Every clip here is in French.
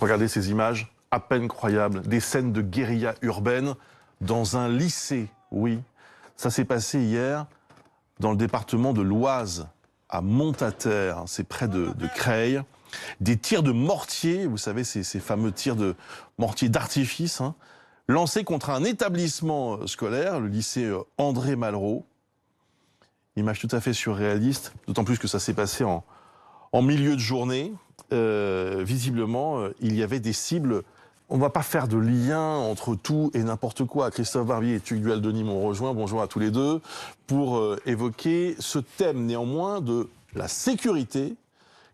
Regardez ces images à peine croyables, des scènes de guérilla urbaine dans un lycée, oui. Ça s'est passé hier dans le département de l'Oise, à Montaterre, c'est près de Creil. Des tirs de mortier, vous savez, ces fameux tirs de mortier d'artifice, hein, lancés contre un établissement scolaire, le lycée André Malraux. Image tout à fait surréaliste, d'autant plus que ça s'est passé en milieu de journée. Visiblement, il y avait des cibles. On ne va pas faire de lien entre tout et n'importe quoi. Christophe Barbier et Tuc Dual-Denis m'ont rejoint, bonjour à tous les deux, pour évoquer ce thème néanmoins de la sécurité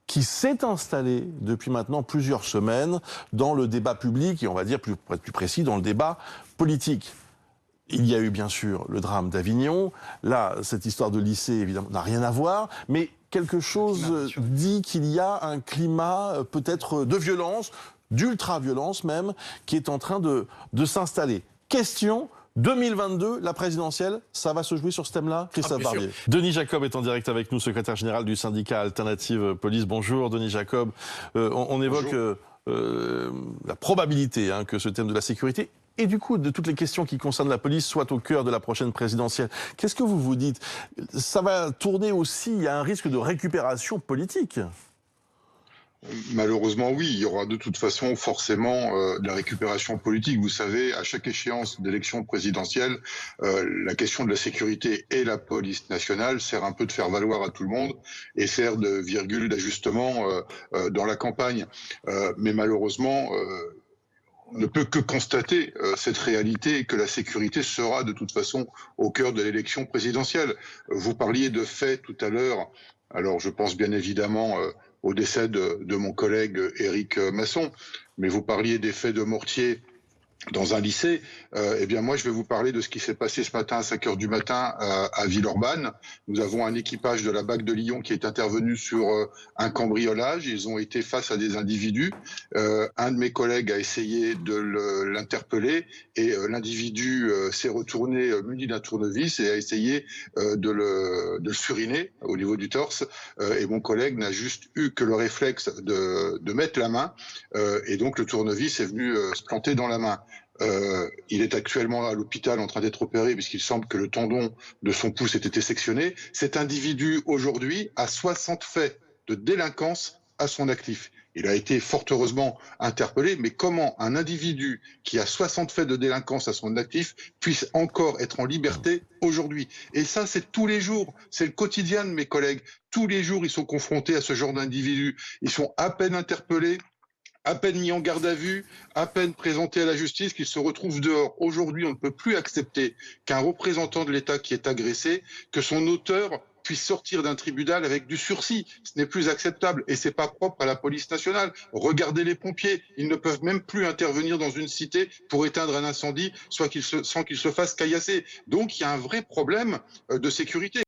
qui s'est installé depuis maintenant plusieurs semaines dans le débat public et on va dire, pour être plus précis, dans le débat politique. Il y a eu bien sûr le drame d'Avignon. Là, cette histoire de lycée, évidemment, n'a rien à voir. Mais quelque chose dit qu'il y a un climat peut-être de violence, d'ultra-violence même, qui est en train de s'installer. Question 2022, la présidentielle, ça va se jouer sur ce thème-là, Christophe Barbier. Denis Jacob est en direct avec nous, secrétaire général du syndicat Alternative Police. Bonjour Denis Jacob. On évoque la probabilité que ce thème de la sécurité et du coup de toutes les questions qui concernent la police soient au cœur de la prochaine présidentielle. Qu'est-ce que vous vous dites? Ça va tourner aussi, il y a un risque de récupération politique. Malheureusement, oui, il y aura de toute façon forcément de la récupération politique. Vous savez, à chaque échéance d'élection présidentielle, la question de la sécurité et la police nationale sert un peu de faire valoir à tout le monde et sert de virgule d'ajustement dans la campagne. Mais malheureusement, on ne peut que constater cette réalité et que la sécurité sera de toute façon au cœur de l'élection présidentielle. Vous parliez de faits tout à l'heure. Alors je pense bien évidemment au décès de mon collègue Éric Masson, mais vous parliez des faits de mortier dans un lycée. Eh bien moi je vais vous parler de ce qui s'est passé ce matin à 5 heures du matin à Villeurbanne. Nous avons un équipage de la BAC de Lyon qui est intervenu sur un cambriolage. Ils ont été face à des individus. Un de mes collègues a essayé de l'interpeller et l'individu s'est retourné muni d'un tournevis et a essayé de le suriner au niveau du torse. Et mon collègue n'a juste eu que le réflexe de mettre la main et donc le tournevis est venu se planter dans la main. Il est actuellement à l'hôpital en train d'être opéré puisqu'il semble que le tendon de son pouce ait été sectionné. Cet individu aujourd'hui a 60 faits de délinquance à son actif. Il a été fort heureusement interpellé, mais comment un individu qui a 60 faits de délinquance à son actif puisse encore être en liberté aujourd'hui? Et ça, c'est tous les jours, c'est le quotidien de mes collègues. Tous les jours, ils sont confrontés à ce genre d'individus. Ils sont à peine interpellés, à peine mis en garde à vue, à peine présentés à la justice, qu'ils se retrouvent dehors. Aujourd'hui, on ne peut plus accepter qu'un représentant de l'État qui est agressé, que son auteur puisse sortir d'un tribunal avec du sursis. Ce n'est plus acceptable et c'est pas propre à la police nationale. Regardez les pompiers, ils ne peuvent même plus intervenir dans une cité pour éteindre un incendie, sans qu'ils se fassent caillasser. Donc il y a un vrai problème de sécurité.